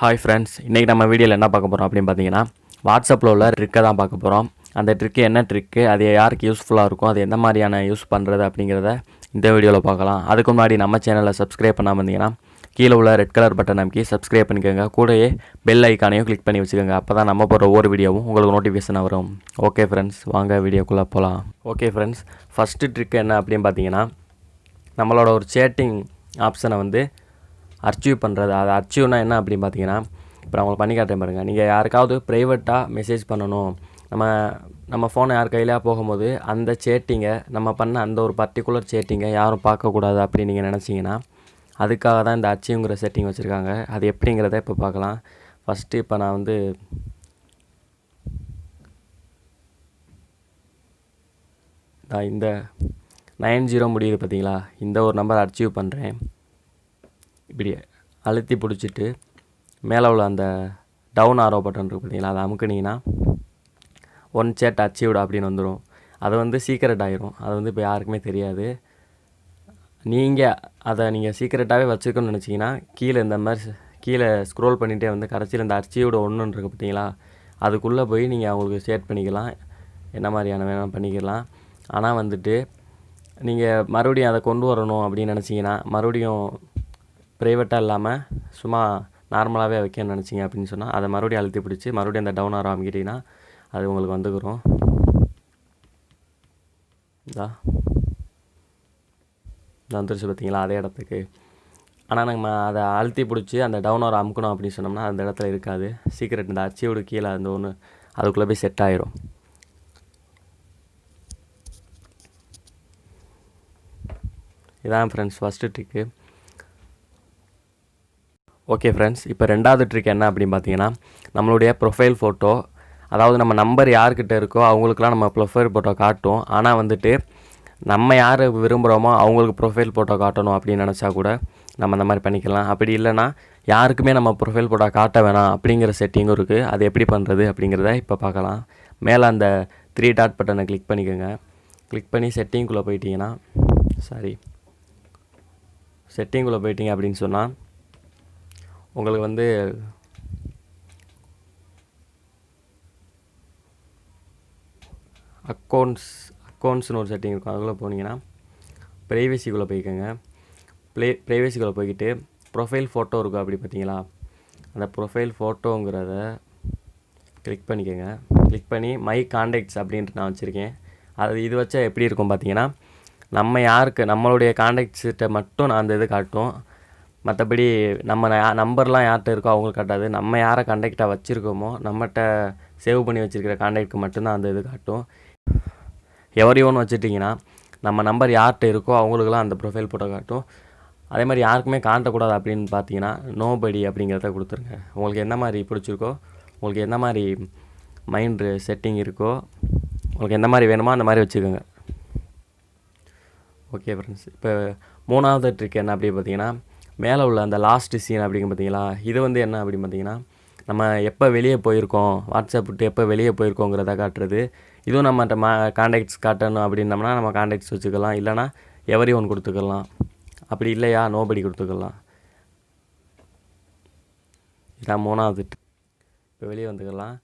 Hi friends, இன்றைக்கி நம்ம வீடியோவில் என்ன பார்க்க போகிறோம் அப்படின்னு பார்த்தீங்கன்னா, வாட்ஸ்அப்பில் உள்ள ட்ரிக்கை தான் பார்க்க போகிறோம். அந்த ட்ரிக்கு என்ன ட்ரிக்கு, அது யாருக்கு யூஸ்ஃபுல்லாக இருக்கும், அது எந்த மாதிரியான யூஸ் பண்ணுறது அப்படிங்கிறத இந்த வீடியோவில் பார்க்கலாம். அதுக்கு முன்னாடி நம்ம சேனலை சப்ஸ்கிரைப் பண்ணாமல் இருந்தீங்கன்னா கீழே உள்ள ரெட் கலர் பட்டன் அமைக்கி சப்ஸ்கிரைப் பண்ணிக்கோங்க. கூடயே பெல் ஐக்கானையும் கிளிக் பண்ணி வச்சுக்கோங்க. அப்போ தான் நம்ம போகிற ஒவ்வொரு வீடியோவும் உங்களுக்கு நோட்டிஃபிகேஷனாக வரும். ஓகே ஃப்ரெண்ட்ஸ், வாங்க வீடியோக்குள்ளே போகலாம். ஓகே ஃப்ரெண்ட்ஸ், ஃபஸ்ட்டு ட்ரிக் என்ன அப்படின்னு பார்த்தீங்கன்னா, நம்மளோட ஒரு சேட்டிங் ஆப்ஷனை வந்து அர்ச்சீவ் பண்ணுறது. அது அர்ச்சீவ்னா என்ன அப்படின்னு பார்த்தீங்கன்னா, இப்போ நான் உங்களுக்கு பண்ணி காட்டுறேன் பாருங்கள். நீங்கள் யாருக்காவது ப்ரைவேட்டாக மெசேஜ் பண்ணணும், நம்ம ஃபோனை யார் கையிலையா போகும்போது அந்த சேட்டிங்கை நம்ம பண்ண அந்த ஒரு பர்டிகுலர் சேட்டிங்கை யாரும் பார்க்கக்கூடாது அப்படின்னு நீங்கள் நினச்சிங்கன்னா, அதுக்காக தான் இந்த அச்சீவ்ங்கிற செட்டிங் வச்சுருக்காங்க. அது எப்படிங்கிறத இப்போ பார்க்கலாம். ஃபஸ்ட்டு இப்போ நான் வந்து இந்த 90 முடியுது பார்த்தீங்களா, இந்த ஒரு நம்பர் அச்சீவ் பண்ணுறேன். இப்படி அழுத்தி பிடிச்சிட்டு மேலே உள்ள அந்த டவுன் ஆரோ பட்டன் இருக்குது பார்த்தீங்களா, அதை அமுக்குனிங்கன்னா ஒன் சேட் அச்சீவ்டு அப்படின்னு வந்துடும். அது வந்து சீக்ரெட் ஆகிரும். அது வந்து இப்போ யாருக்குமே தெரியாது. நீங்கள் சீக்ரெட்டாகவே வச்சுக்கணும்னு நினச்சிங்கன்னா இந்த மாதிரி கீழே ஸ்க்ரோல் பண்ணிகிட்டே வந்து கடைசியில் இந்த அச்சீவ்டு ஒன்றுன்னு இருக்குது பார்த்தீங்களா, அதுக்குள்ளே போய் நீங்கள் அவங்களுக்கு ஷேர் பண்ணிக்கலாம். என்ன மாதிரியான வேணாலும் பண்ணிக்கலாம். ஆனால் வந்துட்டு நீங்கள் மறுபடியும் அதை கொண்டு வரணும் அப்படின்னு நினச்சிங்கன்னா, மறுபடியும் ப்ரைவேட்டாக இல்லாமல் சும்மா நார்மலாகவே வைக்கணும்னு நினச்சிங்க அப்படின்னு சொன்னால், அதை மறுபடியும் அழுத்தி பிடிச்சி மறுபடியும் அந்த டவுன் ஆரோ அமைக்கிட்டிங்கன்னா அது உங்களுக்கு வந்துக்கிறோம். வந்துருச்சு பார்த்தீங்களா அதே இடத்துக்கு. ஆனால் நம்ம அதை அழுத்தி பிடிச்சி அந்த டவுன் ஆரோ அமுக்கணும் அப்படின்னு சொன்னோம்னா அந்த இடத்துல இருக்காது. சீக்கிரட் இந்த அச்சீவ்டு கீழே அந்த ஒன்று அதுக்குள்ளே போய் செட் ஆயிரும். இதான் friends first trick. Okay friends, இப்போ ரெண்டாவது ட்ரிக் என்ன அப்படின்னு பார்த்தீங்கன்னா, நம்மளுடைய ப்ரொஃபைல் ஃபோட்டோ, அதாவது நம்ம நம்பர் யார்கிட்ட இருக்கோ அவங்களுக்குலாம் நம்ம ப்ரொஃபைல் ஃபோட்டோ காட்டும். ஆனால் வந்துட்டு நம்ம யார் விரும்புகிறோமோ அவங்களுக்கு ப்ரொஃபைல் ஃபோட்டோ காட்டணும் அப்படின்னு நினச்சா கூட நம்ம அந்த மாதிரி பண்ணிக்கலாம். அப்படி இல்லைனா யாருக்குமே நம்ம ப்ரொஃபைல் ஃபோட்டோ காட்ட வேணாம் அப்படிங்கிற செட்டிங்கும் இருக்குது. அது எப்படி பண்ணுறது அப்படிங்கிறத இப்போ பார்க்கலாம். மேலே அந்த 3 டாட் பட்டனை கிளிக் பண்ணிக்கோங்க. கிளிக் பண்ணி செட்டிங்குள்ளே போயிட்டீங்க அப்படின்னு சொன்னால் உங்களுக்கு வந்து அக்கௌண்ட்ஸ்னு ஒரு செட்டிங் இருக்கும். அதுக்குள்ளே போனீங்கன்னா ப்ரைவசிக்குள்ளே போய்க்கோங்க. ப்ரைவசிக்குள்ளே போய்கிட்டு ப்ரொஃபைல் ஃபோட்டோ இருக்கும் அப்படி பார்த்தீங்களா, அந்த ப்ரொஃபைல் ஃபோட்டோங்கிறத கிளிக் பண்ணிக்கோங்க. கிளிக் பண்ணி மை கான்டாக்ட்ஸ் அப்படின்ட்டு நான் வச்சுருக்கேன். இது வச்சா எப்படி இருக்கும் பார்த்தீங்கன்னா, நம்மளுடைய கான்டாக்ட்ஸ்கிட்ட மட்டும் நான் அந்த இது காட்டும். மற்றபடி நம்ம நம்பர்லாம் யார்கிட்ட இருக்கோ அவங்களுக்கு காட்டாது. நம்ம யாரை கான்டாக்டாக வச்சுருக்கோமோ நம்மகிட்ட சேவ் பண்ணி வச்சுருக்கிற கான்டாக்டுக்கு மட்டும்தான் அந்த இது காட்டும். எவரியோன்னு வச்சுட்டிங்கன்னா நம்ம நம்பர் யார்கிட்ட இருக்கோ அவங்களுக்குலாம் அந்த ப்ரொஃபைல் ஃபோட்டோ காட்டும். அதே மாதிரி யாருக்குமே காட்டக்கூடாது அப்படின்னு பார்த்தீங்கன்னா நோபடி அப்படிங்கிறத கொடுத்துருங்க. உங்களுக்கு என்ன மாதிரி பிடிச்சிருக்கோ, உங்களுக்கு என்ன மாதிரி மைண்டு செட்டிங் இருக்கோ, உங்களுக்கு எந்த மாதிரி வேணுமோ அந்த மாதிரி வச்சுக்கோங்க. ஓகே ஃப்ரெண்ட்ஸ், இப்போ மூணாவது ட்ரிக் என்ன அப்படி பார்த்தீங்கன்னா, மேலே உள்ள அந்த லாஸ்ட் சீன் அப்படிங்க பார்த்தீங்களா, இது வந்து என்ன அப்படின்னு பார்த்தீங்கன்னா, நம்ம எப்போ வெளியே போயிருக்கோம், வாட்ஸ்அப் விட்டு எப்போ வெளியே போயிருக்கோங்கிறத காட்டுறது. இதுவும் நம்ம கான்டாக்ட்ஸ் காட்டணும் அப்படின்னம்னா நம்ம கான்டாக்ட்ஸ் வச்சுக்கலாம். இல்லைனா எவரி ஒன் கொடுத்துக்கலாம். அப்படி இல்லையா நோபடி கொடுத்துக்கலாம். இதான் மூணாவது. இப்போ வெளியே வந்துக்கலாம்.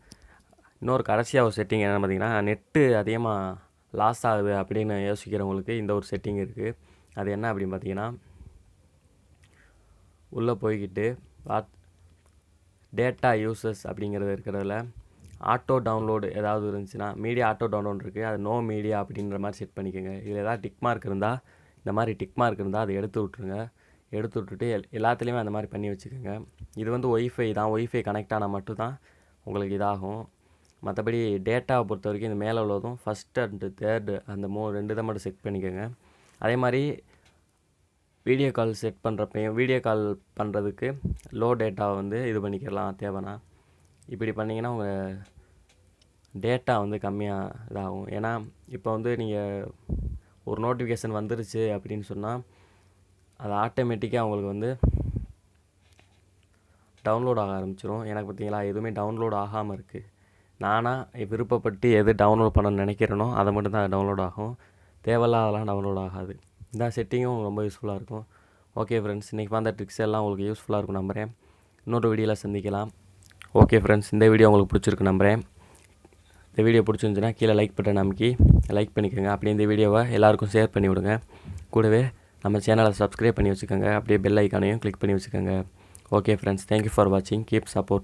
இன்னொரு கடைசியாக ஒரு செட்டிங் என்னென்னு பார்த்தீங்கன்னா, நெட்டு அதிகமாக லாஸ் ஆகுது அப்படின்னு யோசிக்கிறவங்களுக்கு இந்த ஒரு செட்டிங் இருக்குது. அது என்ன அப்படின்னு பார்த்தீங்கன்னா, உள்ளே போய்கிட்டு டேட்டா யூசஸ் அப்படிங்கிறது இருக்கிறதுல ஆட்டோ டவுன்லோடு ஏதாவது இருந்துச்சுன்னா, மீடியா ஆட்டோ டவுன்லோட் இருக்குது, அது நோ மீடியா அப்படின்ற மாதிரி செட் பண்ணிக்கோங்க. இதில் ஏதாவது டிக் மார்க் இருந்தால், இந்த மாதிரி டிக் மார்க் இருந்தால் அதை எடுத்து விட்ருங்க. எடுத்து விட்டுட்டு எல்லாத்துலேயுமே அந்த மாதிரி பண்ணி வச்சுக்கோங்க. இது வந்து ஒய்ஃபை தான். ஒய்ஃபை கனெக்ட் ஆனால் மட்டும்தான் உங்களுக்கு இதாகும். மற்றபடி டேட்டாவை பொறுத்த வரைக்கும் இந்த மேலே உள்ளதும் ஃபஸ்ட் அண்ட் தேர்டு அந்த 2 இதை மட்டும் செட் பண்ணிக்கோங்க. அதே மாதிரி வீடியோ கால் செட் பண்ணுறப்பையும் வீடியோ கால் பண்ணுறதுக்கு லோ டேட்டாவை வந்து இது பண்ணிக்கலாம் தேவைன்னா. இப்படி பண்ணிங்கன்னா உங்கள் டேட்டா வந்து கம்மியாக இதாகும். ஏன்னா இப்போ வந்து நீங்கள் ஒரு நோட்டிஃபிகேஷன் வந்துருச்சு அப்படின்னு சொன்னால் அது ஆட்டோமேட்டிக்காக உங்களுக்கு வந்து டவுன்லோட் ஆக ஆரம்பிச்சிடும். எனக்கு பார்த்தீங்களா எதுவுமே டவுன்லோட் ஆகாமல் இருக்குது. நானாக விருப்பப்பட்டு எது டவுன்லோட் பண்ணணும்னு நினைக்கிறேனோ அதை மட்டும்தான் அது டவுன்லோட் ஆகும். தேவையில்லாதெல்லாம் டவுன்லோட் ஆகாது. இந்த செட்டிங்கும் ரொம்ப யூஸ்ஃபுல்லாக இருக்கும். ஓகே ஃப்ரெண்ட்ஸ், இன்றைக்கி வந்த ட்ரிக்ஸ் எல்லாம் உங்களுக்கு யூஸ்ஃபுல்லாக இருக்கும் நம்புகிறேன். இன்னொரு வீடியோவில் சந்திக்கலாம். ஓகே ஃப்ரெண்ட்ஸ், இந்த வீடியோ உங்களுக்கு பிடிச்சிருக்கு நம்புகிறேன். இந்த வீடியோ பிடிச்சிருந்துச்சுன்னா கீழே லைக் பட்டன் அமைக்கி லைக் பண்ணிக்கோங்க. அப்படியே இந்த வீடியோவை எல்லாருக்கும் ஷேர் பண்ணி விடுங்க. கூடவே நம்ம சேனலை சப்ஸ்கிரைப் பண்ணி வச்சுக்கோங்க. அப்படியே பெல் ஐக்கானையும் கிளிக் பண்ணி வச்சுக்கோங்க. ஓகே ஃப்ரெண்ட்ஸ், தேங்க்யூ ஃபார் வாட்சிங். Keep support.